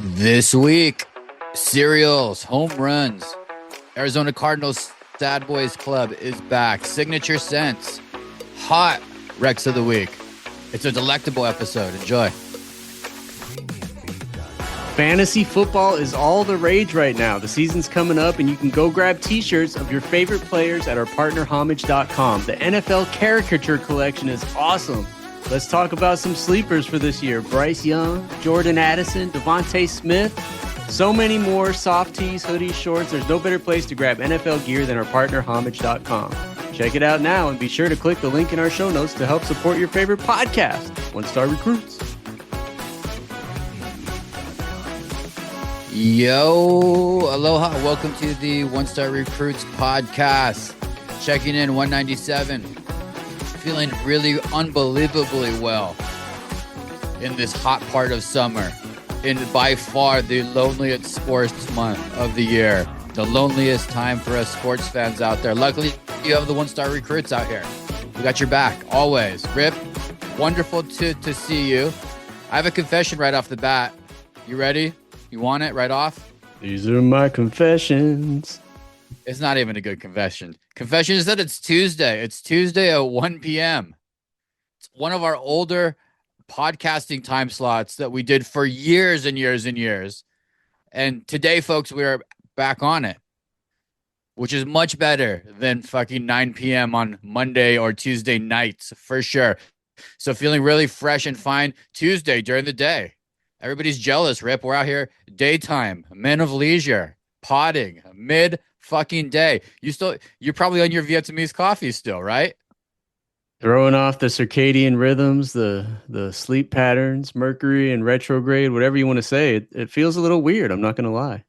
This week, cereals, home runs. Arizona Cardinals Sad Boys Club is back. Signature Scents, hot Rex of the Week. It's a delectable episode. Enjoy. Fantasy football is all the rage right now. The season's coming up, and you can go grab t-shirts of your favorite players at our partner homage.com. The NFL caricature collection is awesome. Let's talk about some sleepers for this year. Bryce Young, Jordan Addison, Devontae Smith, so many more. Soft tees, hoodies, shorts. There's no better place to grab NFL gear than our partner homage.com. Check it out now and be sure to click the link in our show notes to help support your favorite podcast, One Star Recruits. Yo, aloha. Welcome to the One Star Recruits podcast. Checking in 197. Feeling really unbelievably well in this hot part of summer. In by far the loneliest sports month of the year. The loneliest time for us sports fans out there. Luckily, you have the One Star Recruits out here. We got your back, always. Rip, wonderful to see you. I have a confession right off the bat. You ready? You want it right off? These are my confessions. It's not even a good confession. Confession is that it's Tuesday. It's Tuesday at 1 p.m. It's one of our older podcasting time slots that we did for years and years and years. And today, folks, we are back on it, which is much better than fucking 9 p.m. on Monday or Tuesday nights, for sure. So feeling really fresh and fine Tuesday during the day. Everybody's jealous, Rip. We're out here daytime, men of leisure, potting, mid fucking day. You're probably on your Vietnamese coffee still, right? Throwing off the circadian rhythms, the sleep patterns, Mercury and retrograde, whatever you want to say. It feels a little weird. I'm not going to lie.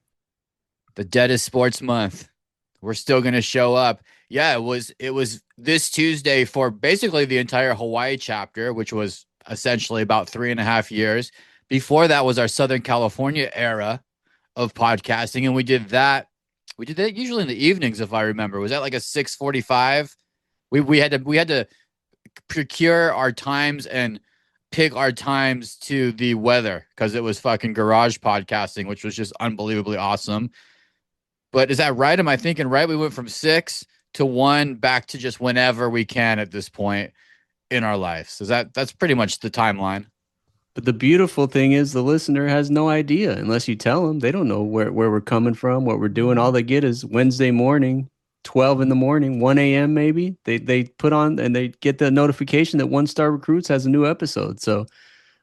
The deadest sports month. We're still going to show up. Yeah, it was this Tuesday for basically the entire Hawaii chapter, which was essentially about 3.5 years. Before that was our Southern California era of podcasting, and we did that usually in the evenings, if I remember. Was that like a 6:45? We had to procure our times and pick our times to the weather because it was fucking garage podcasting, which was just unbelievably awesome. But is that right? Am I thinking right? We went from 6 to 1 back to just whenever we can at this point in our lives. That's pretty much the timeline. But the beautiful thing is the listener has no idea unless you tell them. They don't know where we're coming from, what we're doing. All they get is Wednesday morning, 12 in the morning, 1 a.m. maybe. They put on and they get the notification that One Star Recruits has a new episode. So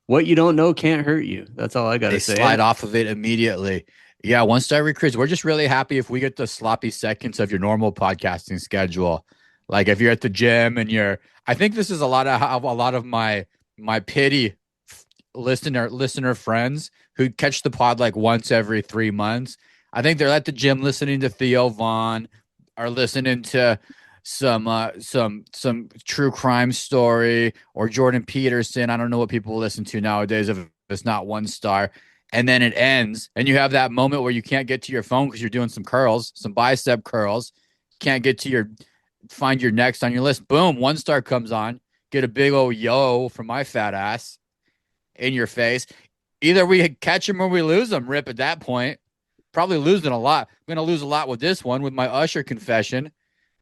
what you don't know can't hurt you. That's all I got to say. They slide off of it immediately. Yeah, One Star Recruits. We're just really happy if we get the sloppy seconds of your normal podcasting schedule. Like if you're at the gym and I think this is a lot of my pity listener friends who catch the pod like once every 3 months. I think they're at the gym listening to Theo Vaughn or listening to some true crime story or Jordan Peterson. I don't know what people listen to nowadays if it's not One Star. And then it ends and you have that moment where you can't get to your phone because you're doing some curls, some bicep curls. Can't get to find your next on your list. Boom, One Star comes on. Get a big old yo from my fat ass in your face. Either we catch him or we lose him, Rip, at that point. Probably losing a lot. I'm going to lose a lot with this one, with my Usher confession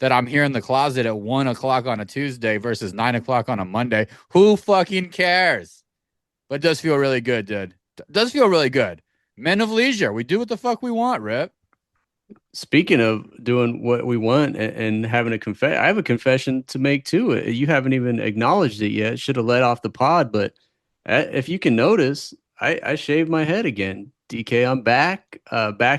that I'm here in the closet at 1 o'clock on a Tuesday versus 9 o'clock on a Monday. Who fucking cares? But it does feel really good, dude. It does feel really good. Men of leisure. We do what the fuck we want, Rip. Speaking of doing what we want and having a confession, I have a confession to make too. You haven't even acknowledged it yet. Should have let off the pod, but if you can notice, I shaved my head again. DK, I'm back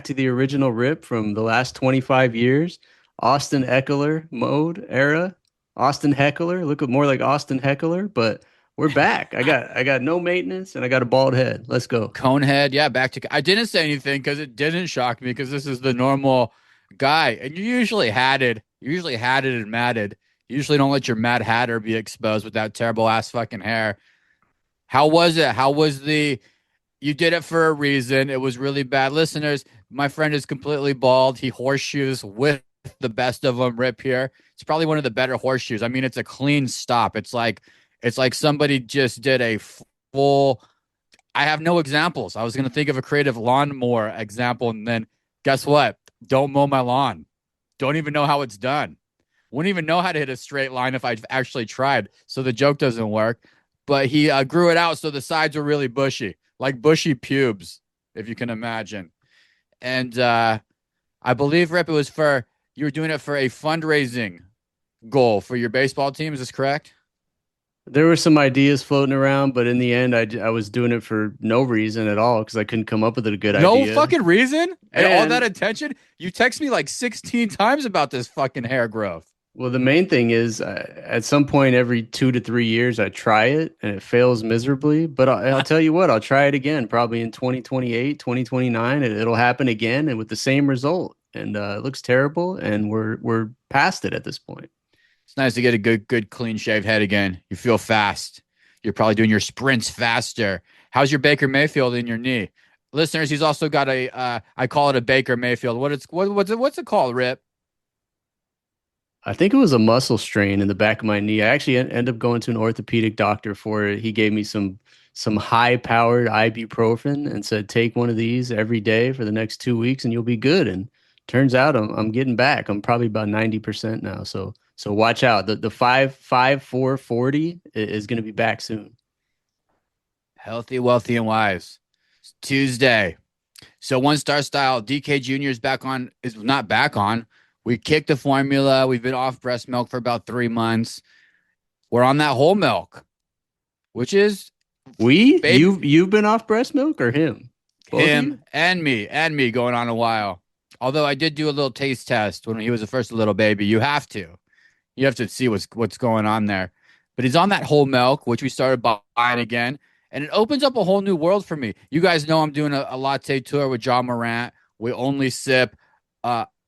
to the original Rip from the last 25 years. Austin Eckler mode era. Austin Heckler, look more like Austin Heckler, but we're back. I got no maintenance and I got a bald head. Let's go. Conehead, yeah, back to. I didn't say anything because it didn't shock me because this is the normal guy, and you usually had it and matted. You usually don't let your Mad Hatter be exposed with that terrible ass fucking hair. How was it? You did it for a reason. It was really bad. Listeners, my friend is completely bald. He horseshoes with the best of them. Rip here. It's probably one of the better horseshoes. I mean, it's a clean stop. It's like somebody just did a full I have no examples. I was going to think of a creative lawnmower example, and then guess what? Don't mow my lawn. Don't even know how it's done. Wouldn't even know how to hit a straight line if I actually tried. So the joke doesn't work. But he grew it out so the sides were really bushy, like bushy pubes, if you can imagine. And I believe, Rip, it was for you were doing it for a fundraising goal for your baseball team. Is this correct? There were some ideas floating around, but in the end, I was doing it for no reason at all because I couldn't come up with a good No idea. fucking reason? And all that And attention? You text me like 16 times about this fucking hair growth. well, the main thing is at some point every 2 to 3 years, I try it and it fails miserably. But I'll tell you what, I'll try it again, probably in 2028, 2029. It'll happen again and with the same result. And it looks terrible. And we're past it at this point. It's nice to get a good clean shaved head again. You feel fast. You're probably doing your sprints faster. How's your Baker Mayfield in your knee? Listeners, he's also got a I call it a Baker Mayfield. What's it called, Rip? I think it was a muscle strain in the back of my knee. I actually ended up going to an orthopedic doctor for it. He gave me some high-powered ibuprofen and said, take one of these every day for the next 2 weeks and you'll be good. And turns out I'm getting back. I'm probably about 90% now. So watch out. The 5.5440 is going to be back soon. Healthy, wealthy, and wise. It's Tuesday. So one star style, DK Jr. is not back on. We kicked the formula. We've been off breast milk for about 3 months. We're on that whole milk, which is You've been off breast milk or him? Both of you? him and me going on a while. Although I did do a little taste test when he was the first little baby. You have to see what's going on there. But he's on that whole milk, which we started buying again. And it opens up a whole new world for me. You guys know I'm doing a latte tour with John Morant. We only sip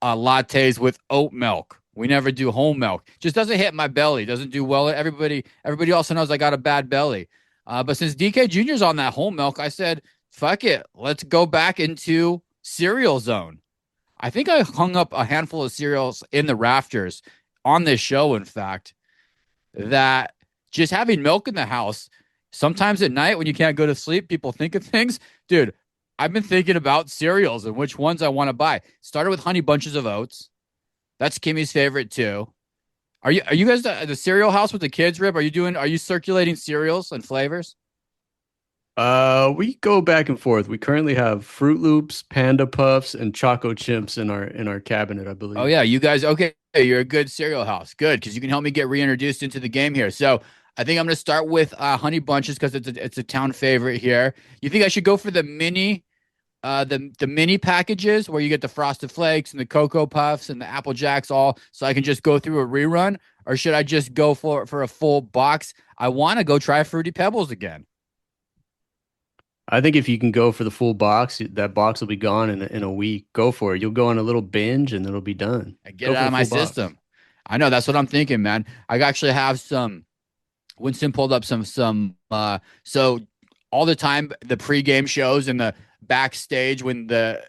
lattes with oat milk. We never do whole milk. Just doesn't hit my belly. Doesn't do well. Everybody also knows I got a bad belly. But since DK Jr.'s on that whole milk, I said, fuck it. Let's go back into cereal zone. I think I hung up a handful of cereals in the rafters on this show, in fact, that just having milk in the house, sometimes at night when you can't go to sleep, people think of things. Dude, I've been thinking about cereals and which ones I want to buy. Started with Honey Bunches of Oats. That's Kimmy's favorite too. Are you guys the cereal house with the kids, Rip? Are you circulating cereals and flavors? We go back and forth. We currently have Fruit Loops, Panda Puffs, and Choco Chimps in our cabinet, I believe. Oh yeah, you guys. Okay, you're a good cereal house. Good, because you can help me get reintroduced into the game here. So I think I'm going to start with Honey Bunches because it's a town favorite here. You think I should go for the mini, the mini packages where you get the Frosted Flakes and the Cocoa Puffs and the Apple Jacks all, so I can just go through a rerun, or should I just go for a full box? I want to go try Fruity Pebbles again. I think if you can go for the full box, that box will be gone in a week. Go for it. You'll go on a little binge and it'll be done. And get it out of my system. I know that's what I'm thinking, man. I actually have some. Winston pulled up some. So all the time, the pregame shows and the backstage when the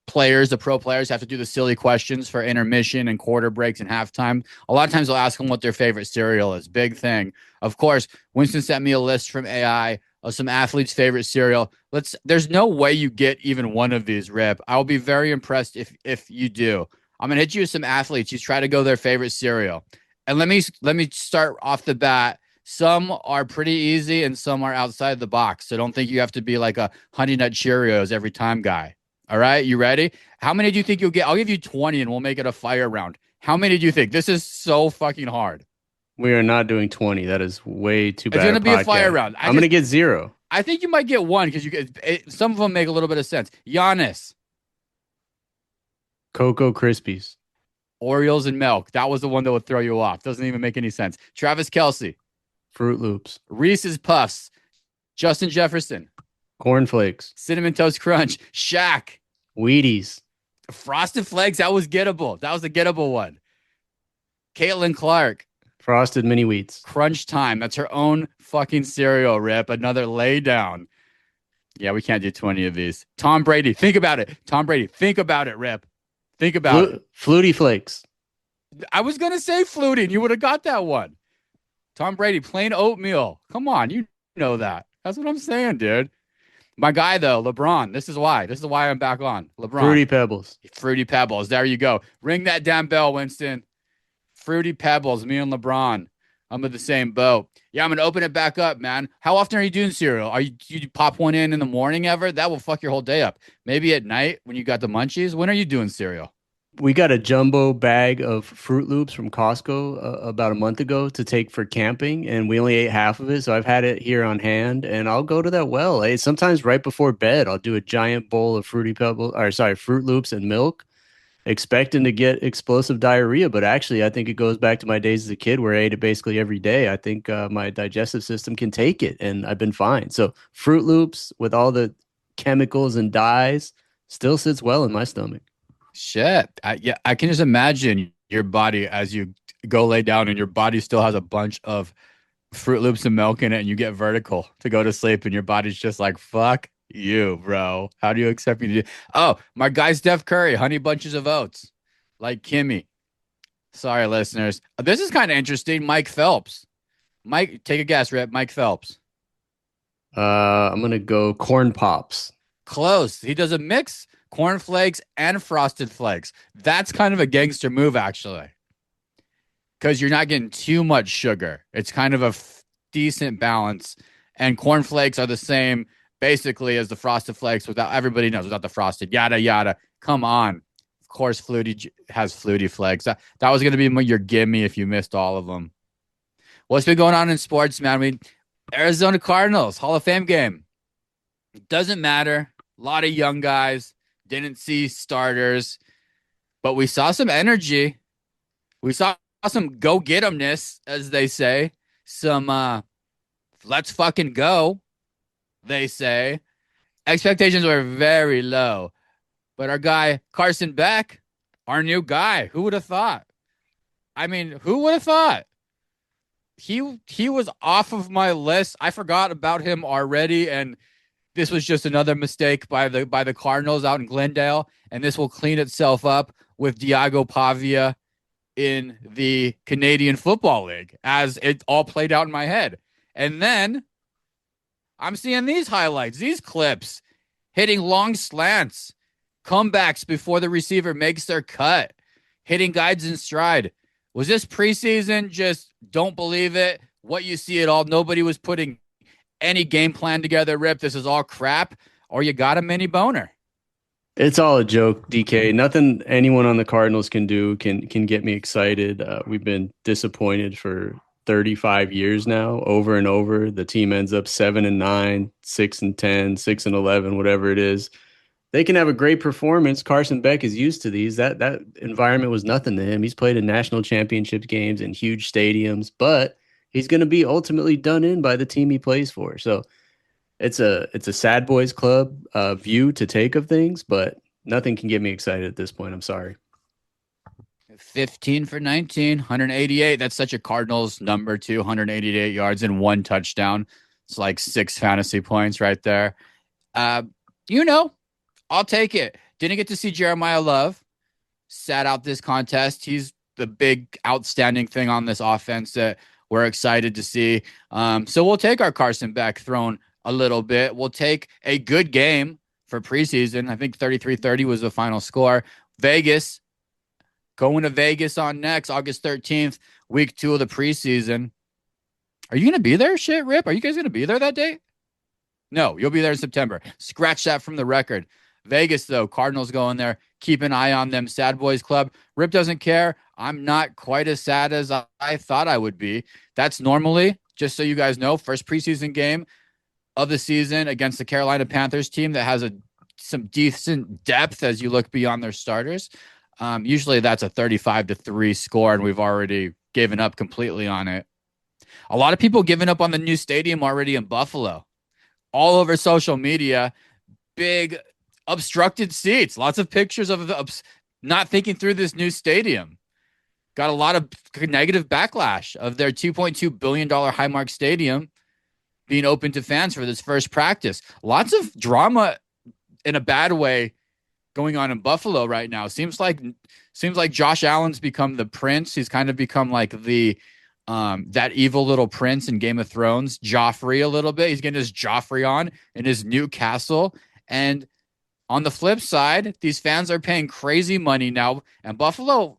pro players have to do the silly questions for intermission and quarter breaks and halftime. A lot of times they'll ask them what their favorite cereal is. Big thing. Of course, Winston sent me a list from AI of some athletes' favorite cereal. There's no way you get even one of these, Rip. I'll be very impressed if you do. I'm gonna hit you with some athletes. You try to go their favorite cereal. And let me start off the bat. Some are pretty easy and some are outside the box. So don't think you have to be like a Honey Nut Cheerios every time guy. All right, you ready? How many do you think you'll get? I'll give you 20 and we'll make it a fire round. How many do you think? This is so fucking hard. We are not doing 20. That is way too bad. It's going to be a fire round. I'm going to get 0. I think you might get 1 because some of them make a little bit of sense. Giannis. Cocoa Krispies. Orioles and milk. That was the one that would throw you off. Doesn't even make any sense. Travis Kelce. Fruit Loops. Reese's Puffs. Justin Jefferson. Cornflakes. Cinnamon Toast Crunch. Shaq. Wheaties. Frosted Flakes. That was gettable. That was a gettable one. Caitlin Clark. Frosted Mini Wheats. Crunch Time. That's her own fucking cereal, Rip. Another lay down. Yeah, we can't do 20 of these. Tom Brady. Think about it. Tom Brady. Think about it, Rip. Think about it. Flutie Flakes. I was going to say Flutie, and you would have got that one. Tom Brady, plain oatmeal. Come on, you know that. That's what I'm saying, dude. My guy though, LeBron. This is why. This is why I'm back on. LeBron. Fruity Pebbles. Fruity Pebbles. There you go. Ring that damn bell, Winston. Fruity Pebbles. Me and LeBron. I'm in the same boat. Yeah, I'm gonna open it back up, man. How often are you doing cereal? Are you pop one in the morning ever? That will fuck your whole day up. Maybe at night when you got the munchies. When are you doing cereal? We got a jumbo bag of Fruit Loops from Costco about a month ago to take for camping, and we only ate half of it. So I've had it here on hand, and I'll go to that well. Sometimes right before bed, I'll do a giant bowl of Fruity Pebbles, or sorry, Fruit Loops and milk, expecting to get explosive diarrhea. But actually, I think it goes back to my days as a kid where I ate it basically every day. I think my digestive system can take it, and I've been fine. So Fruit Loops with all the chemicals and dyes still sits well in my stomach. Shit. Yeah, I can just imagine your body as you go lay down and your body still has a bunch of Fruit Loops and milk in it and you get vertical to go to sleep and your body's just like, fuck you, bro. How do you expect me to do? Oh, my guy Steph Curry, honey bunches of oats, like Kimmy. Sorry, listeners. This is kind of interesting. Mike Phelps. Mike, take a guess, Rip. Mike Phelps. I'm gonna go corn pops. Close. He does a mix cornflakes and frosted flakes. That's kind of a gangster move, actually, because you're not getting too much sugar. It's kind of a decent balance. And cornflakes are the same basically as the frosted flakes without everybody knows without the frosted, yada, yada. Come on. Of course, Flutie has Flutie flakes. That was going to be your gimme if you missed all of them. What's been going on in sports, man? Arizona Cardinals, Hall of Fame game. It doesn't matter. A lot of young guys. Didn't see starters. But we saw some energy. We saw some go get 'emness, as they say. Some let's fucking go, they say. Expectations were very low. But our guy, Carson Beck, our new guy, who would have thought? I mean, who would have thought? He was off of my list. I forgot about him already, and this was just another mistake by the Cardinals out in Glendale, and this will clean itself up with Diago Pavia in the Canadian Football League as it all played out in my head. And then I'm seeing these highlights, these clips, hitting long slants, comebacks before the receiver makes their cut, hitting guides in stride. Was this preseason? Just don't believe it. What you see it all. Nobody was putting any game plan together, Rip. This is all crap. Or you got a mini boner. It's all a joke, DK. Nothing anyone on the Cardinals can do can get me excited. We've been disappointed for 35 years now, over and over. The team ends up 7-9, 6-10, 6-11, whatever it is. They can have a great performance. Carson Beck is used to these. That environment was nothing to him. He's played in national championship games in huge stadiums, but he's going to be ultimately done in by the team he plays for. So it's a sad boys club view to take of things, but nothing can get me excited at this point. I'm sorry. 15 for 19, 188. That's such a Cardinals number, too. 188 yards and 1 touchdown. It's like 6 fantasy points right there. I'll take it. Didn't get to see Jeremiah Love. Sat out this contest. He's the big outstanding thing on this offense that we're excited to see. So we'll take our Carson Beck thrown a little bit. We'll take a good game for preseason. I think 33-30 was the final score. Vegas, going to Vegas on next, August 13th, week 2 of the preseason. Are you going to be there? Shit, Rip. Are you guys going to be there that day? No, you'll be there in September. Scratch that from the record. Vegas, though, Cardinals going there. Keep an eye on them. Sad Boys Club. Rip doesn't care. I'm not quite as sad as I thought I would be. That's normally, just so you guys know, first preseason game of the season against the Carolina Panthers team that has some decent depth as you look beyond their starters. Usually that's a 35-3 score, and we've already given up completely on it. A lot of people giving up on the new stadium already in Buffalo. All over social media, big obstructed seats, lots of pictures of not thinking through this new stadium. Got a lot of negative backlash of their $2.2 billion Highmark Stadium being open to fans for this first practice. Lots of drama in a bad way going on in Buffalo right now. Seems like Josh Allen's become the prince. He's kind of become like the that evil little prince in Game of Thrones, Joffrey, a little bit. He's getting his Joffrey on in his new castle. And on the flip side, these fans are paying crazy money now, and Buffalo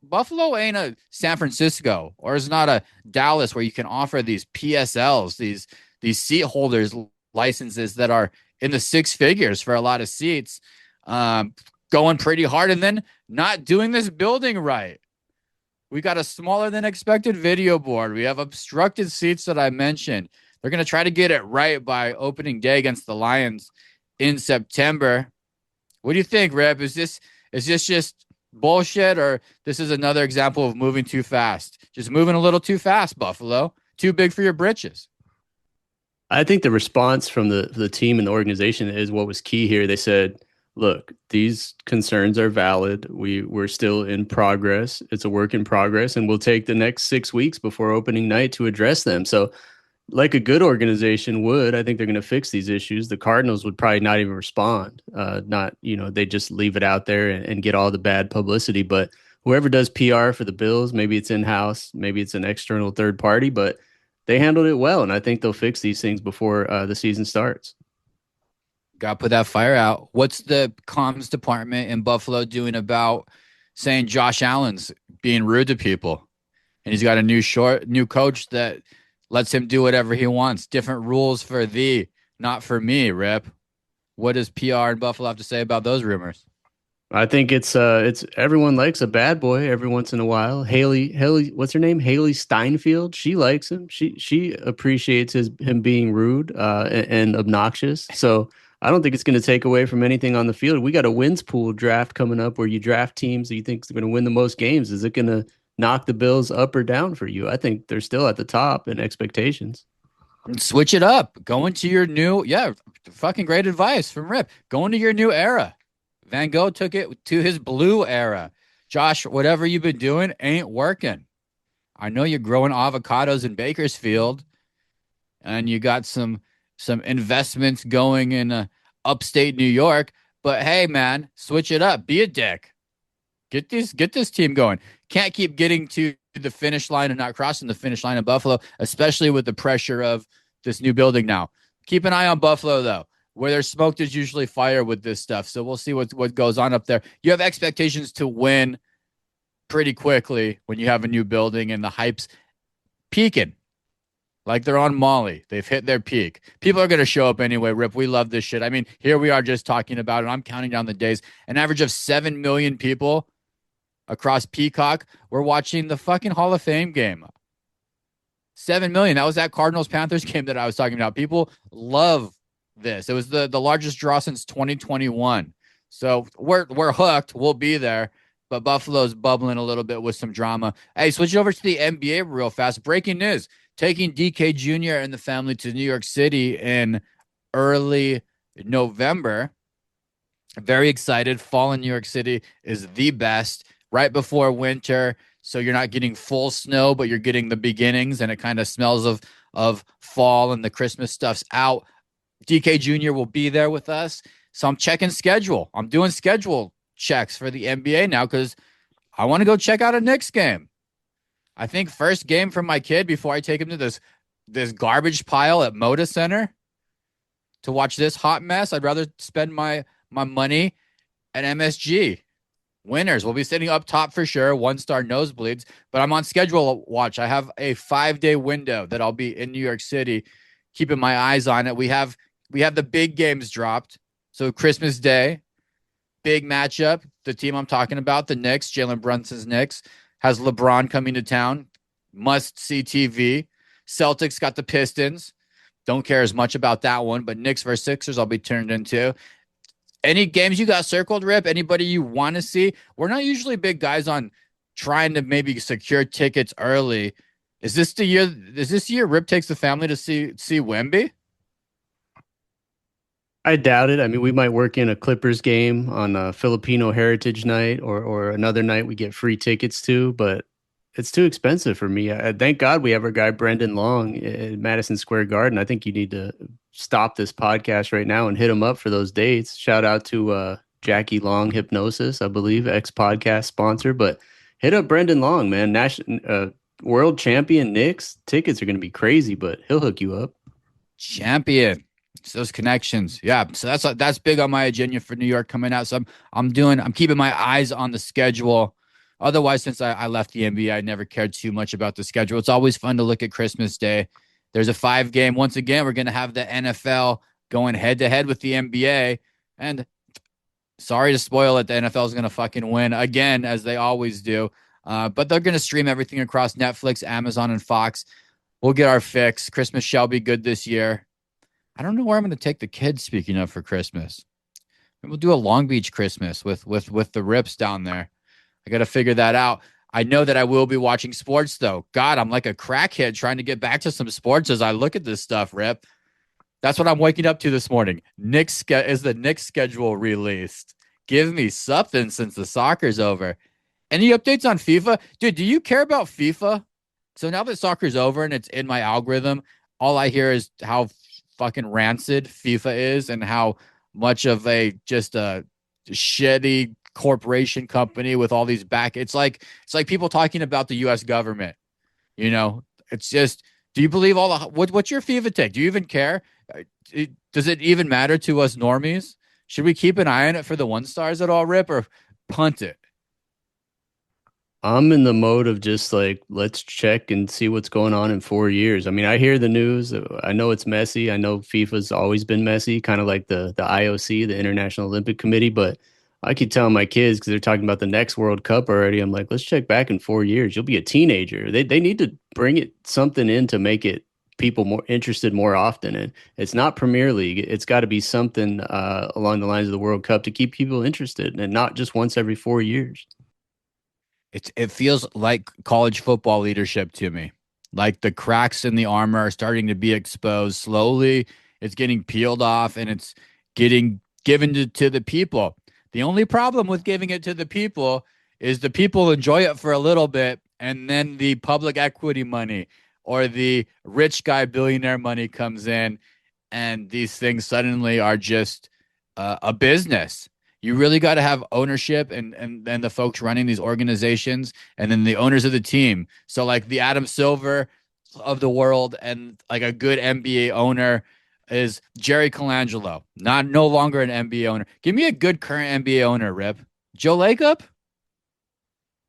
ain't a San Francisco, or is not a Dallas where you can offer these PSLs, these seat holders licenses that are in the six figures for a lot of seats, going pretty hard, and then not doing this building right. We got a smaller than expected video board. We have obstructed seats that I mentioned. They're going to try to get it right by opening day against the Lions in September. What do you think, Rip? Is this just bullshit, or this is another example of moving too fast? Just moving a little too fast, Buffalo. Too big for your britches. I think the response from the team and the organization is what was key here. They said, look, these concerns are valid. We're still in progress. It's a work in progress, and we'll take the next 6 weeks before opening night to address them. So like a good organization would, I think they're going to fix these issues. The Cardinals would probably not even respond. They just leave it out there and get all the bad publicity. But whoever does PR for the Bills, maybe it's in-house, maybe it's an external third party, but they handled it well. And I think they'll fix these things before the season starts. Got to put that fire out. What's the comms department in Buffalo doing about saying Josh Allen's being rude to people? And he's got a new coach that lets him do whatever he wants. Different rules for thee, not for me, Rip. What does PR in Buffalo have to say about those rumors? I think it's everyone likes a bad boy every once in a while. Haley, what's her name? Haley Steinfeld. She likes him. She appreciates him being rude and obnoxious. So I don't think it's going to take away from anything on the field. We got a wins pool draft coming up where you draft teams that you think are going to win the most games. Is it going to knock the Bills up or down for you? I think they're still at the top in expectations. Switch it up. Go into your new, fucking great advice from Rip. Go into your new era. Van Gogh took it to his blue era. Josh, whatever you've been doing ain't working. I know you're growing avocados in Bakersfield, and you got some investments going in upstate New York. But hey, man, switch it up. Be a dick. Get this team going. Can't keep getting to the finish line and not crossing the finish line in Buffalo, especially with the pressure of this new building now. Keep an eye on Buffalo, though. Where there's smoke, there's usually fire with this stuff. So we'll see what goes on up there. You have expectations to win pretty quickly when you have a new building and the hype's peaking. Like they're on Molly. They've hit their peak. People are going to show up anyway, Rip. We love this shit. I mean, here we are just talking about it. I'm counting down the days. An average of 7 million people across Peacock were watching the fucking Hall of Fame game. 7 million. That was that Cardinals-Panthers game that I was talking about. People love this. It was the largest draw since 2021. So we're hooked. We'll be there. But Buffalo's bubbling a little bit with some drama. Hey, switch over to the NBA real fast. Breaking news. Taking DK Jr. and the family to New York City in early November. Very excited. Fall in New York City is the best. Right before winter. So you're not getting full snow, but you're getting the beginnings, and it kind of smells of fall, and the Christmas stuff's out. DK Jr. will be there with us. So I'm checking schedule. I'm doing schedule checks for the NBA now because I want to go check out a Knicks game. I think first game for my kid before I take him to this garbage pile at Moda Center to watch this hot mess. I'd rather spend my money at MSG. Winners. We'll be sitting up top for sure. 1-star nosebleeds. But I'm on schedule watch. I have a 5-day window that I'll be in New York City, keeping my eyes on it. We have the big games dropped. So Christmas Day, big matchup. The team I'm talking about, the Knicks, Jalen Brunson's Knicks, has LeBron coming to town. Must see TV. Celtics got the Pistons. Don't care as much about that one, but Knicks versus Sixers I'll be turned into. Any games you got circled, Rip? Anybody you want to see? We're not usually big guys on trying to maybe secure tickets early. Is this year Rip takes the family to see Wemby? I doubt it. I mean, we might work in a Clippers game on a Filipino Heritage Night or another night we get free tickets to, but it's too expensive for me. Thank God we have our guy Brendan Long at Madison Square Garden. I think you need to stop this podcast right now and hit him up for those dates. Shout out to Jackie Long Hypnosis, I believe, ex-podcast sponsor, but hit up Brendan Long, man. world champion Knicks, tickets are going to be crazy, but he'll hook you up. Champion. It's those connections. Yeah. So that's big on my agenda for New York coming out. So I'm keeping my eyes on the schedule. Otherwise, since I left the NBA, I never cared too much about the schedule. It's always fun to look at Christmas Day. There's a 5 game. Once again, we're gonna have the NFL going head to head with the NBA. And sorry to spoil it, the NFL is gonna fucking win again, as they always do. But they're gonna stream everything across Netflix, Amazon, and Fox. We'll get our fix. Christmas shall be good this year. I don't know where I'm going to take the kids. Speaking of, for Christmas, maybe we'll do a Long Beach Christmas with the Rips down there. I got to figure that out. I know that I will be watching sports though. God, I'm like a crackhead trying to get back to some sports as I look at this stuff. Rip. That's what I'm waking up to this morning. Is the Knicks schedule released? Give me something since the soccer's over. Any updates on FIFA, dude? Do you care about FIFA? So now that soccer's over and it's in my algorithm, all I hear is how fucking rancid FIFA is and how much of a just a shitty corporation company with all these back. It's like people talking about the U.S. government. You know, it's just. Do you believe all the what's your FIFA take? Do you even care? Does it even matter to us normies? Should we keep an eye on it for the 1 stars at all, Rip, or punt it? I'm in the mode of just like, let's check and see what's going on in 4 years. I mean, I hear the news. I know it's messy. I know FIFA's always been messy, kind of like the IOC, the International Olympic Committee. But I keep telling my kids because they're talking about the next World Cup already. I'm like, let's check back in 4 years. You'll be a teenager. They need to bring it something in to make it people more interested more often. And it's not Premier League. It's got to be something along the lines of the World Cup to keep people interested, and not just once every 4 years. It feels like college football leadership to me. Like the cracks in the armor are starting to be exposed slowly. It's getting peeled off and it's getting given to the people. The only problem with giving it to the people is the people enjoy it for a little bit and then the public equity money or the rich guy billionaire money comes in and these things suddenly are just a business. You really got to have ownership and then the folks running these organizations and then the owners of the team. So like the Adam Silver of the world and like a good NBA owner is Jerry Colangelo, not no longer an NBA owner. Give me a good current NBA owner, Rip. Joe Lacob?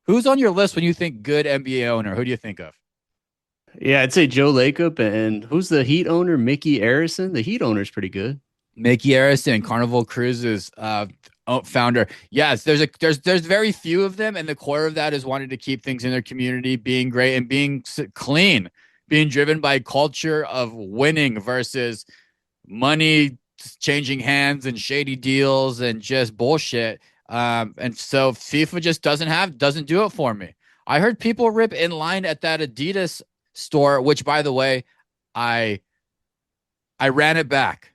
Who's on your list when you think good NBA owner? Who do you think of? Yeah, I'd say Joe Lacob, and who's the Heat owner? Mickey Arison. The Heat owner's pretty good. Mickey Arison, Carnival Cruises founder. Yes, there's very few of them, and the core of that is wanting to keep things in their community, being great and being clean, being driven by culture of winning versus money changing hands and shady deals and just bullshit. And so FIFA just doesn't do it for me. I heard people rip in line at that Adidas store, which by the way, I I ran it back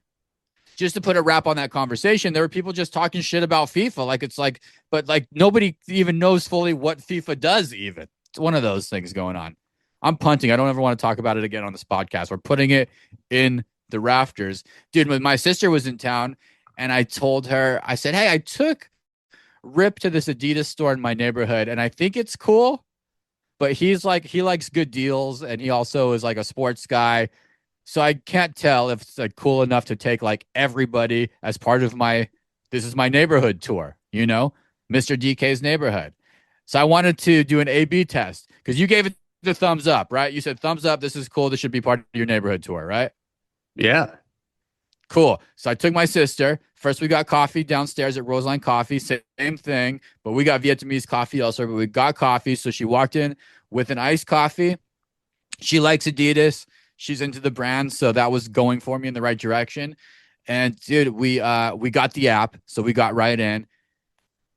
just to put a wrap on that conversation. There were people just talking shit about FIFA. Like it's like, but like nobody even knows fully what FIFA does, even. It's one of those things going on. I'm punting. I don't ever want to talk about it again on this podcast. We're putting it in the rafters. Dude, when my sister was in town and I told her, I said, hey, I took Rip to this Adidas store in my neighborhood and I think it's cool, but he's like, he likes good deals and he also is like a sports guy. So I can't tell if it's like cool enough to take like everybody as part of my, this is my neighborhood tour, you know, Mr. DK's neighborhood. So I wanted to do an A/B test because you gave it the thumbs up, right? You said thumbs up. This is cool. This should be part of your neighborhood tour, right? Yeah. Cool. So I took my sister. First, we got coffee downstairs at Roseline Coffee. Same thing, but we got Vietnamese coffee also. But we got coffee. So she walked in with an iced coffee. She likes Adidas. She's into the brand, so that was going for me in the right direction. And dude, we got the app, so we got right in.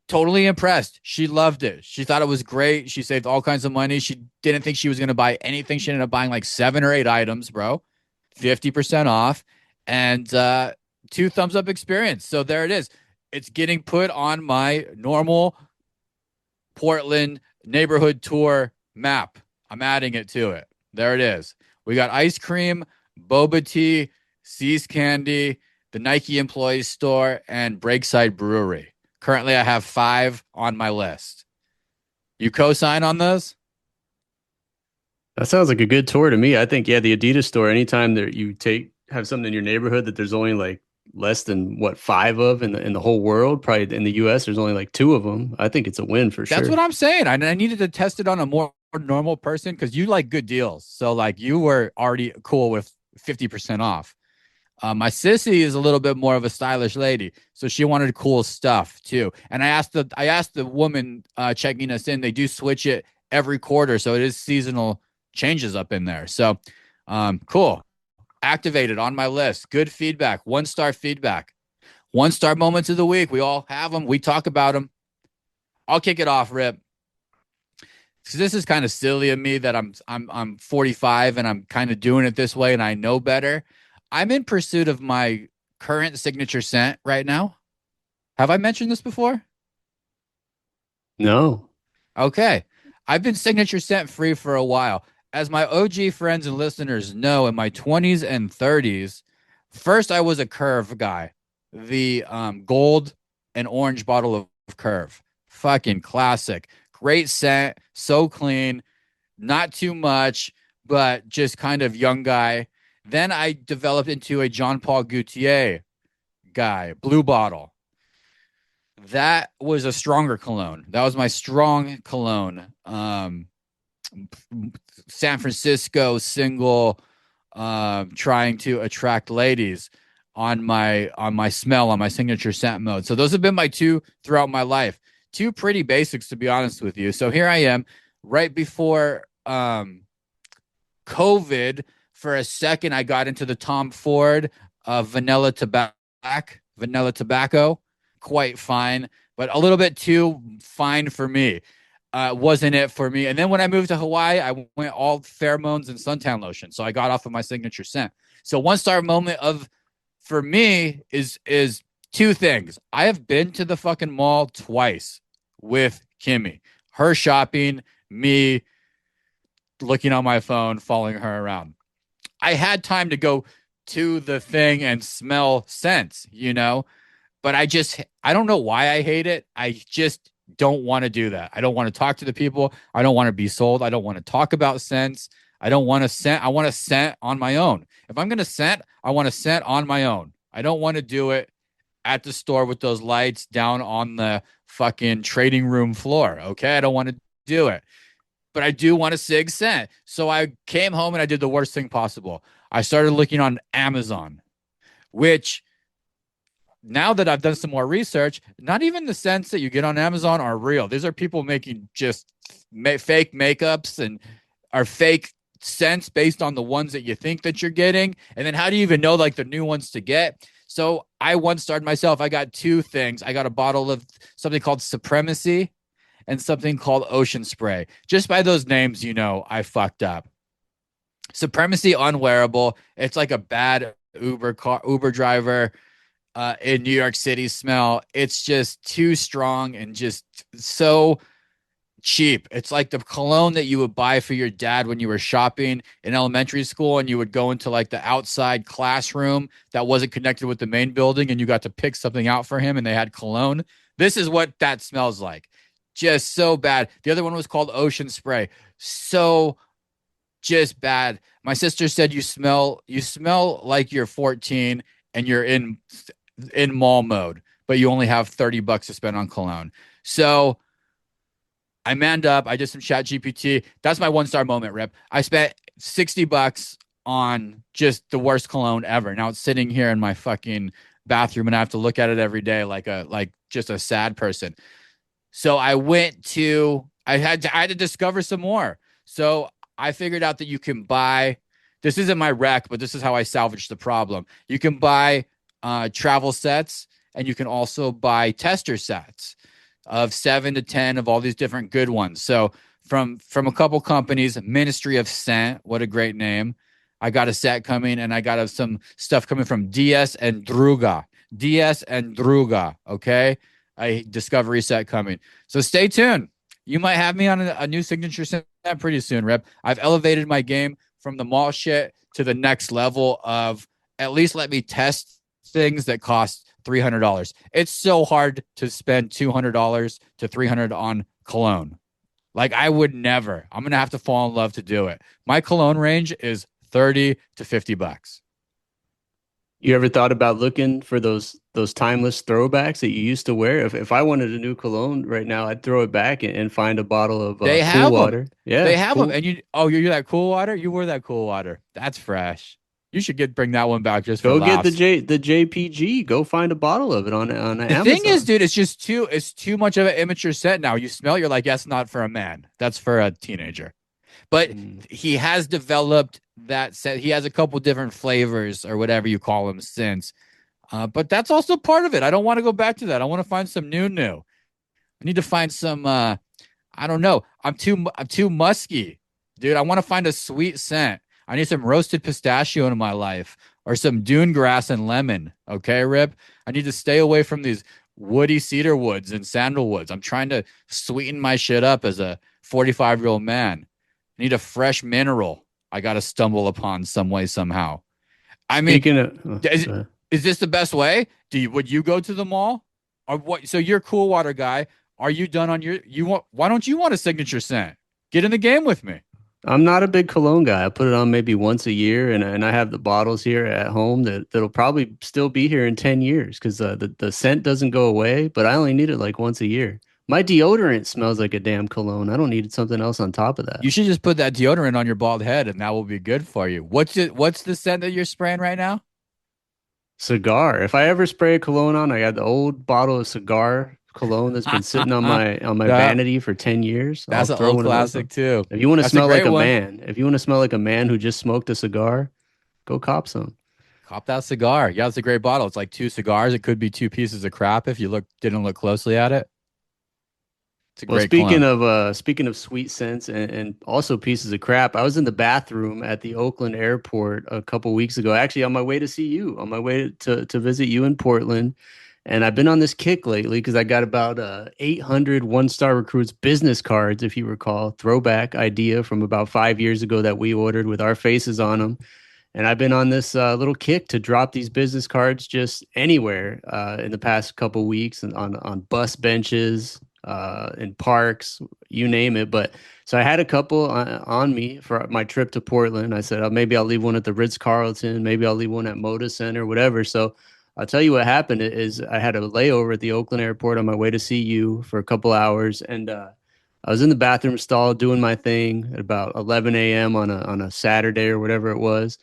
Totally impressed. She loved it. She thought it was great. She saved all kinds of money. She didn't think she was going to buy anything. She ended up buying like 7 or 8 items, bro. 50% off and two thumbs up experience. So there it is. It's getting put on my normal Portland neighborhood tour map. I'm adding it to it. There it is. We got ice cream, boba tea, See's Candy, the Nike Employees Store, and Breakside Brewery. Currently, I have 5 on my list. You co-sign on those? That sounds like a good tour to me. I think, yeah, the Adidas store, anytime that have something in your neighborhood that there's only like less than what five of in the whole world, probably in the US, there's only like two of them. I think it's a win for That's sure. what I'm saying. I needed to test it on a more normal person because you like good deals. So like you were already cool with 50% off. My sissy is a little bit more of a stylish lady, so she wanted cool stuff too. And I asked the woman checking us in. They do switch it every quarter, so it is seasonal changes up in there. So, cool. Activated on my list. Good feedback. 1 star feedback. 1 star moments of the week. We all have them. We talk about them. I'll kick it off, Rip. So this is kind of silly of me that I'm 45 and I'm kind of doing it this way and I know better. I'm in pursuit of my current signature scent right now. Have I mentioned this before? No. Okay. I've been signature scent free for a while. As my OG friends and listeners know, in my 20s and 30s, first I was a Curve guy. The gold and orange bottle of Curve. Fucking classic. Great scent, so clean, not too much, but just kind of young guy. Then I developed into a Jean Paul Gaultier guy, blue bottle. That was a stronger cologne. That was my strong cologne. San Francisco single, trying to attract ladies on my smell on my signature scent mode. So those have been my two throughout my life. Two pretty basics to be honest with you. So here I am, right before COVID. For a second, I got into the Tom Ford vanilla tobacco, quite fine, but a little bit too fine for me. Wasn't it for me? And then when I moved to Hawaii, I went all pheromones and suntan lotion. So I got off of my signature scent. So 1 star moment of for me is two things. I have been to the fucking mall twice with Kimmy. Her shopping, me looking on my phone, following her around. I had time to go to the thing and smell scents, but I don't know why I hate it. I just don't want to do that. I don't want to talk to the people. I don't want to be sold. I don't want to talk about scents. I don't want to scent. I want to scent on my own. If I'm going to scent, I want to scent on my own. I don't want to do it at the store with those lights down on the fucking trading room floor. Okay. I don't want to do it, but I do want a sig scent. So I came home and I did the worst thing possible. I started looking on Amazon, which now that I've done some more research, not even the scents that you get on Amazon are real. These are people making just fake makeups and are fake scents based on the ones that you think that you're getting. And then how do you even know like the new ones to get? So I once started myself. I got two things. I got a bottle of something called Supremacy and something called Ocean Spray. Just by those names, I fucked up. Supremacy unwearable. It's like a bad Uber driver in New York City smell. It's just too strong and just so cheap. It's like the cologne that you would buy for your dad when you were shopping in elementary school and you would go into like the outside classroom that wasn't connected with the main building and you got to pick something out for him and they had cologne. This is what that smells like. Just so bad. The other one was called Ocean Spray. So just bad. My sister said you smell like you're 14 and you're in mall mode, but you only have $30 to spend on cologne. So I manned up. I did some chat GPT. That's my 1 star moment, Rip. I spent $60 on just the worst cologne ever. Now it's sitting here in my fucking bathroom and I have to look at it every day like just a sad person. So I had to discover some more. So I figured out that you can buy, this isn't my rec, but this is how I salvaged the problem. You can buy travel sets and you can also buy tester sets of 7 to 10 of all these different good ones. So from a couple companies, Ministry of Scent, what a great name. I got a set coming and I got some stuff coming from DS and Druga. DS and Druga, okay? A discovery set coming. So stay tuned. You might have me on a new signature set pretty soon, Rip. I've elevated my game from the mall shit to the next level of at least let me test things that cost $300. It's so hard to spend $200 to $300 on cologne. Like I would never. I'm gonna have to fall in love to do it. My cologne range is 30 to $50. You ever thought about looking for those timeless throwbacks that you used to wear? If I wanted a new cologne right now, I'd throw it back and find a bottle of They Cool have them. Water. Yeah, They have them. cool. And you're that cool water? You were that cool water. That's fresh. You should bring that one back just for Go get laughs. the JPG. Go find a bottle of it on The thing is, Amazon. dude, it's too much of an immature scent now. You smell it, you're like, that's not for a man. That's for a teenager. But Mm. he has developed that scent. He has a couple different flavors or whatever you call them since. But that's also part of it. I don't want to go back to that. I want to find some new. I need to find some I don't know. I'm too musky, dude. I want to find a sweet scent. I need some roasted pistachio in my life or some dune grass and lemon. Okay, Rip. I need to stay away from these woody cedar woods and sandalwoods. I'm trying to sweeten my shit up as a 45-year-old man. I need a fresh mineral. I got to stumble upon some way somehow. I mean, Speaking of, is, go ahead. is this the best way? Would you go to the mall? Or what? So you're a cool water guy. Are you done on you want why don't you want a signature scent? Get in the game with me. I'm not a big cologne guy. I put it on maybe once a year, and I have the bottles here at home that'll probably still be here in 10 years because the scent doesn't go away, but I only need it like once a year. My deodorant smells like a damn cologne. I don't need something else on top of that. You should just put that deodorant on your bald head and that will be good for you. What's the scent that you're spraying right now? Cigar. If I ever spray a cologne on, I got the old bottle of cigar cologne that's been sitting on my that, vanity for 10 years. I'll that's an throw old one of those on. classic too. If you want to That's a smell like great a one. man, if you want to smell like a man who just smoked a cigar, go cop some. Cop that cigar. Yeah, it's a great bottle. It's like two cigars. It could be two pieces of crap if you didn't look closely at it. It's a Well, great cologne. speaking of sweet scents and also pieces of crap, I was in the bathroom at the Oakland airport a couple weeks ago, actually on my way to see you, on my way to visit you in Portland. And I've been on this kick lately because I got about 800 one-star recruits business cards, if you recall, throwback idea from about 5 years ago that we ordered with our faces on them. And I've been on this little kick to drop these business cards just anywhere in the past couple weeks and on bus benches, in parks, you name it. But so I had a couple on me for my trip to Portland. I said, maybe I'll leave one at the Ritz Carlton, maybe I'll leave one at Moda Center, whatever. So I'll tell you what happened is I had a layover at the Oakland airport on my way to see you for a couple hours, and I was in the bathroom stall doing my thing at about 11 a.m. on a Saturday or whatever it was.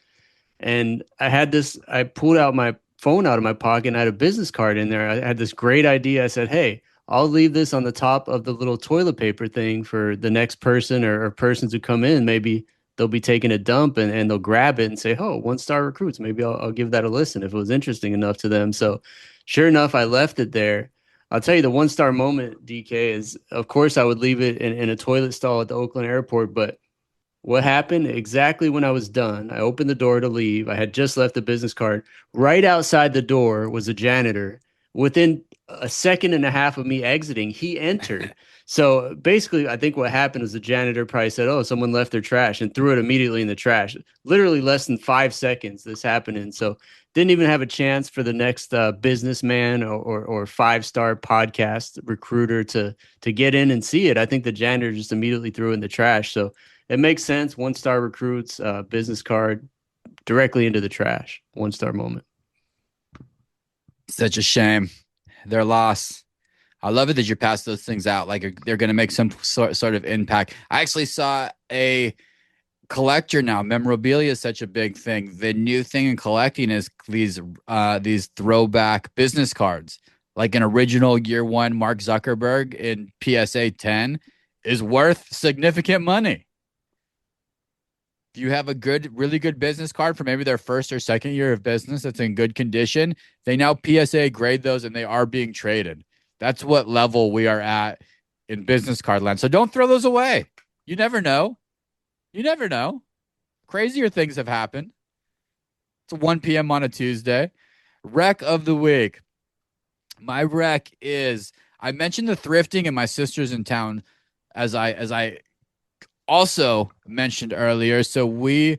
And I pulled out my phone out of my pocket and I had a business card in there. I had this great idea. I said, hey, I'll leave this on the top of the little toilet paper thing for the next person or persons who come in. Maybe they'll be taking a dump and they'll grab it and say, oh, one-star recruits. Maybe I'll give that a listen if it was interesting enough to them. So sure enough, I left it there. I'll tell you the one-star moment, DK, is of course I would leave it in a toilet stall at the Oakland airport, but what happened exactly when I was done? I opened the door to leave. I had just left the business card. Right outside the door was a janitor. Within a second and a half of me exiting, he entered. So basically, I think what happened was the janitor probably said, oh, someone left their trash and threw it immediately in the trash. Literally less than 5 seconds this happening. So didn't even have a chance for the next businessman or five-star podcast recruiter to get in and see it. I think the janitor just immediately threw it in the trash. So it makes sense. One-star recruits, business card directly into the trash. One-star moment. Such a shame. Their loss. I love it that you pass those things out. Like they're going to make some sort of impact. I actually saw a collector now. Memorabilia is such a big thing. The new thing in collecting is these throwback business cards. Like an original year one Mark Zuckerberg in PSA 10 is worth significant money. If you have a really good business card for maybe their first or second year of business that's in good condition, they now PSA grade those and they are being traded. That's what level we are at in business card land. So don't throw those away. You never know. You never know. Crazier things have happened. It's 1 p.m. on a Tuesday. Wreck of the week. My wreck is I mentioned the thrifting and my sister's in town as I also mentioned earlier. So we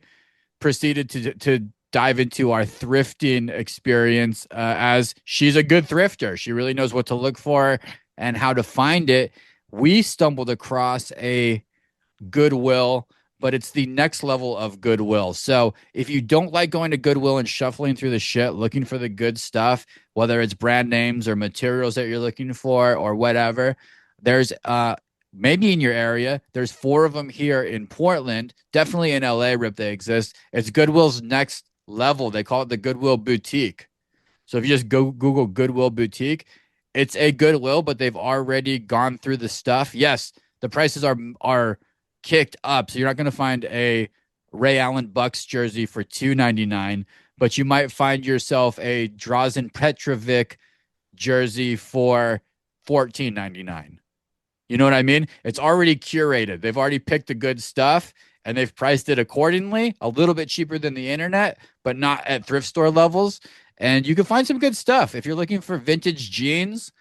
proceeded to dive into our thrifting experience as she's a good thrifter. She really knows what to look for and how to find it. we stumbled across a Goodwill, but it's the next level of Goodwill. So if you don't like going to Goodwill and shuffling through the shit, looking for the good stuff, whether it's brand names or materials that you're looking for or whatever, there's maybe in your area, there's 4 of them here in Portland, definitely in LA, Rip, they exist. It's Goodwill's next level. They call it the Goodwill Boutique. So if you just go Google Goodwill Boutique, it's a Goodwill, but they've already gone through the stuff. Yes, the prices are kicked up. So you're not going to find a Ray Allen Bucks jersey for $2.99, but you might find yourself a Drazen Petrovic jersey for $14.99. You know what I mean? It's already curated. They've already picked the good stuff and they've priced it accordingly, a little bit cheaper than the internet, but not at thrift store levels. And you can find some good stuff. If you're looking for vintage jeans,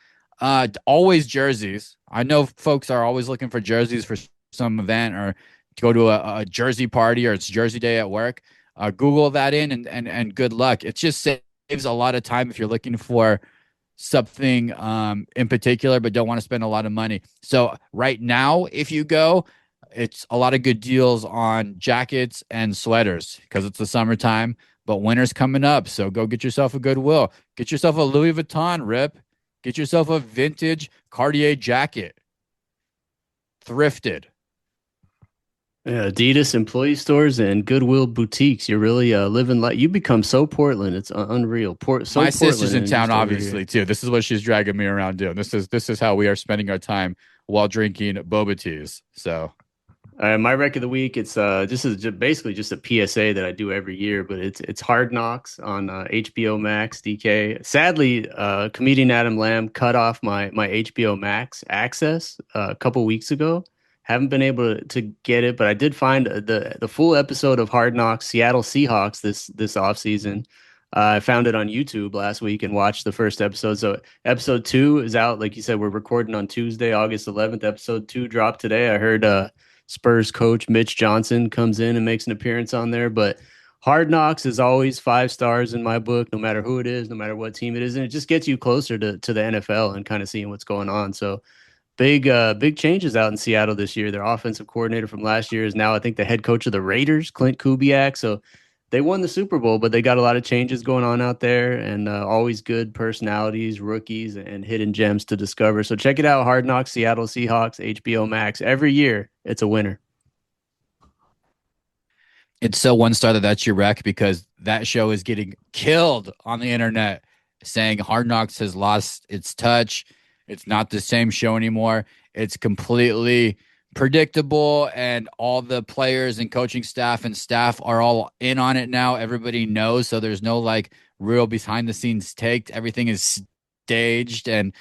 always jerseys. I know folks are always looking for jerseys for some event or to go to a jersey party or it's jersey day at work. Google that in and good luck. It just saves a lot of time if you're looking for something in particular, but don't want to spend a lot of money. So right now, if you go, it's a lot of good deals on jackets and sweaters because it's the summertime, but winter's coming up. So go get yourself a Goodwill. Get yourself a Louis Vuitton, Rip. Get yourself a vintage Cartier jacket. Thrifted. Yeah, Adidas employee stores and Goodwill boutiques. You're really living like you become so Portland. It's unreal. My sister's in town, obviously, too. This is what she's dragging me around doing. This is how we are spending our time while drinking boba teas. So, my rec of the week. It's this is basically just a PSA that I do every year, but it's Hard Knocks on HBO Max. DK. Sadly, comedian Adam Lamb cut off my HBO Max access a couple weeks ago. Haven't been able to get it, but I did find the full episode of Hard Knocks Seattle Seahawks this offseason. I found it on YouTube last week and watched the first episode. So episode 2 is out. Like you said, we're recording on Tuesday, August 11th. Episode 2 dropped today. I heard Spurs coach Mitch Johnson comes in and makes an appearance on there. But Hard Knocks is always 5 stars in my book, no matter who it is, no matter what team it is. And it just gets you closer to the NFL and kind of seeing what's going on. So big changes out in Seattle this year. Their offensive coordinator from last year is now, I think, the head coach of the Raiders, Clint Kubiak. So they won the Super Bowl, but they got a lot of changes going on out there and always good personalities, rookies, and hidden gems to discover. So check it out, Hard Knocks, Seattle Seahawks, HBO Max. Every year, it's a winner. It's so one star that's your rec because that show is getting killed on the internet saying Hard Knocks has lost its touch. It's not the same show anymore. It's completely predictable, and all the players and coaching staff are all in on it now. Everybody knows, so there's no like real behind the scenes take. Everything is staged and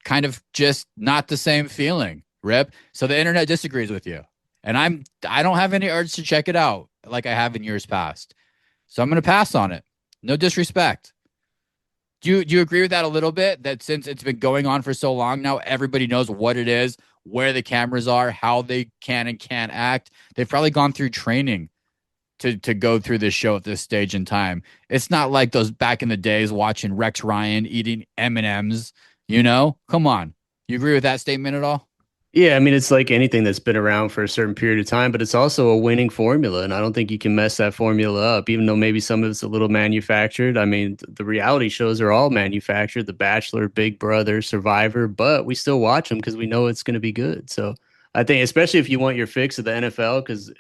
kind of just not the same feeling, Rip. So the internet disagrees with you, and I don't have any urge to check it out like I have in years past. So I'm going to pass on it. No disrespect. Do you agree with that a little bit? That since it's been going on for so long now, everybody knows what it is, where the cameras are, how they can and can't act. They've probably gone through training to go through this show at this stage in time. It's not like those back in the days watching Rex Ryan eating M&Ms, you know? Come on. You agree with that statement at all? Yeah, I mean, it's like anything that's been around for a certain period of time, but it's also a winning formula. And I don't think you can mess that formula up, even though maybe some of it's a little manufactured. I mean, the reality shows are all manufactured, The Bachelor, Big Brother, Survivor, but we still watch them because we know it's going to be good. So I think, especially if you want your fix of the NFL, because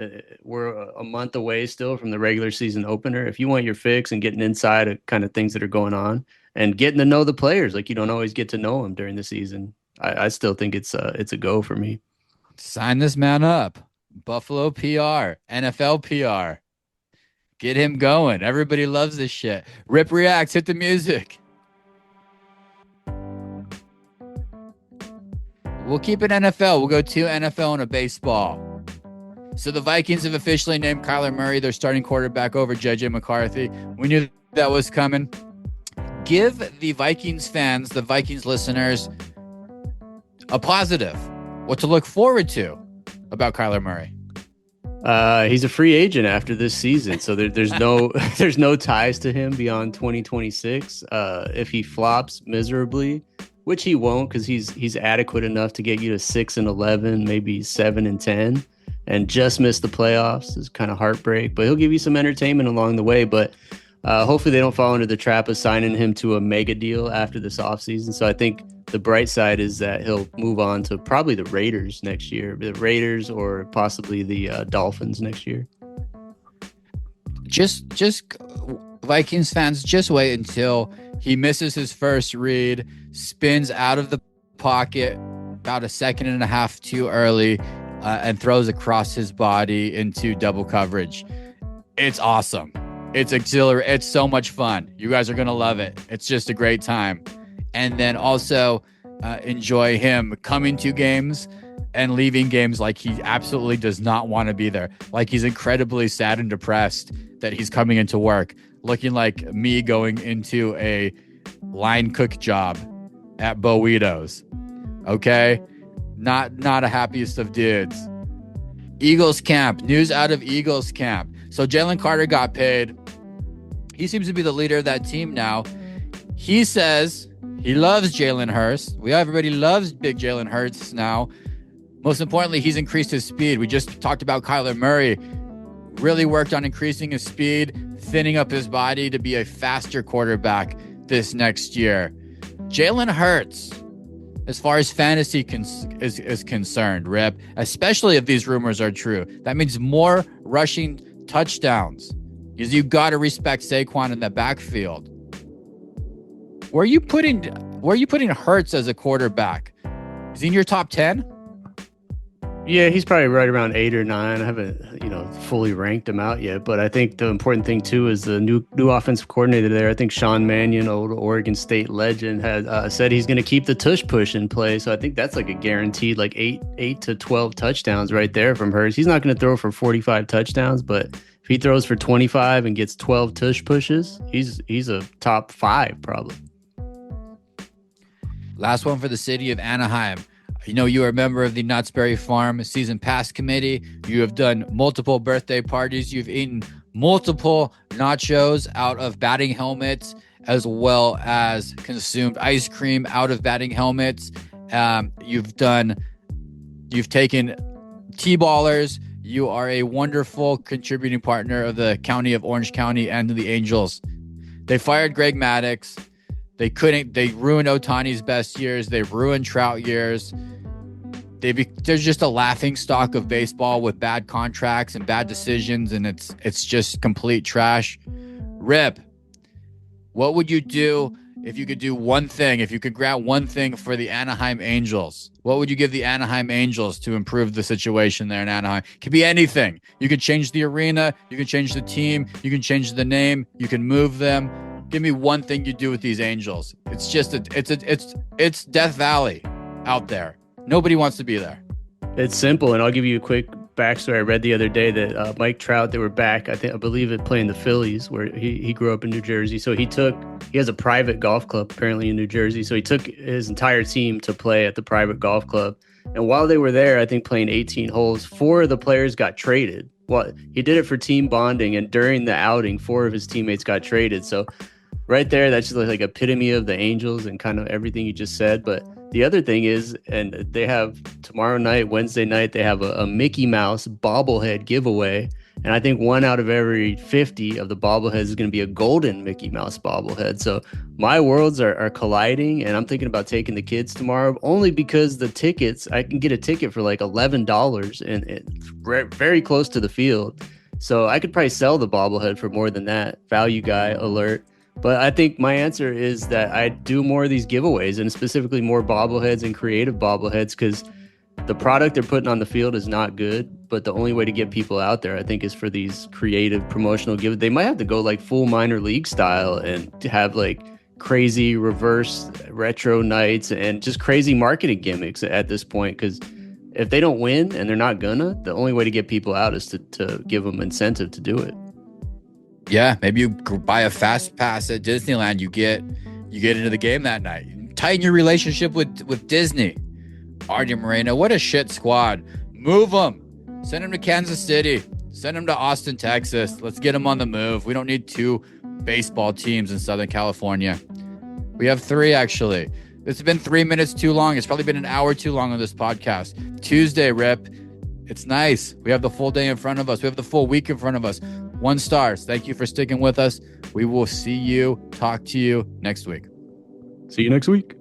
we're a month away still from the regular season opener. If you want your fix and getting inside of kind of things that are going on and getting to know the players, like you don't always get to know them during the season. I still think it's a go for me. Sign this man up. Buffalo PR, NFL PR. Get him going. Everybody loves this shit. Rip Reacts, hit the music. We'll keep it NFL. We'll go to NFL and a baseball. So the Vikings have officially named Kyler Murray their starting quarterback over JJ McCarthy. We knew that was coming. Give the Vikings fans, the Vikings listeners, a positive, what to look forward to about Kyler Murray. He's a free agent after this season, so there's no ties to him beyond 2026. If he flops miserably, which he won't because he's adequate enough to get you to 6-11, maybe 7-10, and just miss the playoffs is kind of heartbreak. But he'll give you some entertainment along the way. But hopefully they don't fall into the trap of signing him to a mega deal after this offseason. So I think the bright side is that he'll move on to probably the Raiders next year, the Raiders or possibly the Dolphins next year. Just Vikings fans, just wait until he misses his first read, spins out of the pocket about a second and a half too early, and throws across his body into double coverage. It's awesome. It's exhilarating. It's so much fun. You guys are going to love it. It's just a great time. And then also enjoy him coming to games and leaving games like he absolutely does not want to be there. Like he's incredibly sad and depressed that he's coming into work looking like me going into a line cook job at Bowitos. Okay? Not a happiest of dudes. Eagles camp. News out of Eagles camp. So Jalen Carter got paid. He seems to be the leader of that team now. He says he loves Jalen Hurts. Everybody loves big Jalen Hurts now. Most importantly, he's increased his speed. We just talked about Kyler Murray. Really worked on increasing his speed, thinning up his body to be a faster quarterback this next year. Jalen Hurts, as far as fantasy is concerned, Rip, especially if these rumors are true, that means more rushing touchdowns. Because you got to respect Saquon in the backfield. Where are you putting Hurts as a quarterback? Is he in your top 10? Yeah, he's probably right around 8 or 9. I haven't, fully ranked him out yet. But I think the important thing too is the new offensive coordinator there. I think Sean Mannion, old Oregon State legend, had said he's going to keep the tush push in play. So I think that's like a guaranteed like 8 to 12 touchdowns right there from Hurts. He's not going to throw for 45 touchdowns, but if he throws for 25 and gets 12 tush pushes, he's a top 5 probably. Last one for the city of Anaheim. You are a member of the Knott's Berry Farm Season Pass Committee. You have done multiple birthday parties. You've eaten multiple nachos out of batting helmets, as well as consumed ice cream out of batting helmets. You've taken T-ballers. You are a wonderful contributing partner of the County of Orange County and the Angels. They fired Greg Maddux. They ruined Ohtani's best years. They ruined Trout years. There's just a laughing stock of baseball with bad contracts and bad decisions, and it's just complete trash. Rip, what would you do if you could do one thing? If you could grant one thing for the Anaheim Angels, what would you give the Anaheim Angels to improve the situation there in Anaheim? It could be anything. You could change the arena. You can change the team. You can change the name. You can move them. Give me one thing you do with these Angels. It's just it's Death Valley out there. Nobody wants to be there. It's simple, and I'll give you a quick backstory. I read the other day that Mike Trout, they were back. I believe it playing the Phillies, where he grew up in New Jersey. So he has a private golf club apparently in New Jersey. So he took his entire team to play at the private golf club. And while they were there, I think playing 18 holes, 4 of the players got traded. Well, he did it for team bonding, and during the outing, 4 of his teammates got traded. So right there, that's just like epitome of the Angels and kind of everything you just said. But the other thing is, and they have tomorrow night, Wednesday night, they have a Mickey Mouse bobblehead giveaway. And I think 1 out of every 50 of the bobbleheads is going to be a golden Mickey Mouse bobblehead. So my worlds are colliding, and I'm thinking about taking the kids tomorrow only because the tickets, I can get a ticket for like $11 and very close to the field. So I could probably sell the bobblehead for more than that. Value guy alert. But I think my answer is that I do more of these giveaways, and specifically more bobbleheads and creative bobbleheads, because the product they're putting on the field is not good. But the only way to get people out there, I think, is for these creative promotional giveaways. They might have to go like full minor league style and have like crazy reverse retro nights and just crazy marketing gimmicks at this point. Because if they don't win, and they're not gonna, the only way to get people out is to give them incentive to do it. Yeah, maybe you buy a fast pass at Disneyland. You get into the game that night. Tighten your relationship with Disney. Arte Moreno, what a shit squad. Move them. Send them to Kansas City. Send them to Austin, Texas. Let's get them on the move. We don't need 2 baseball teams in Southern California. We have 3, actually. It's been 3 minutes too long. It's probably been an hour too long on this podcast. Tuesday, Rip. It's nice. We have the full day in front of us. We have the full week in front of us. 1 stars. Thank you for sticking with us. We will see you, talk to you next week. See you next week.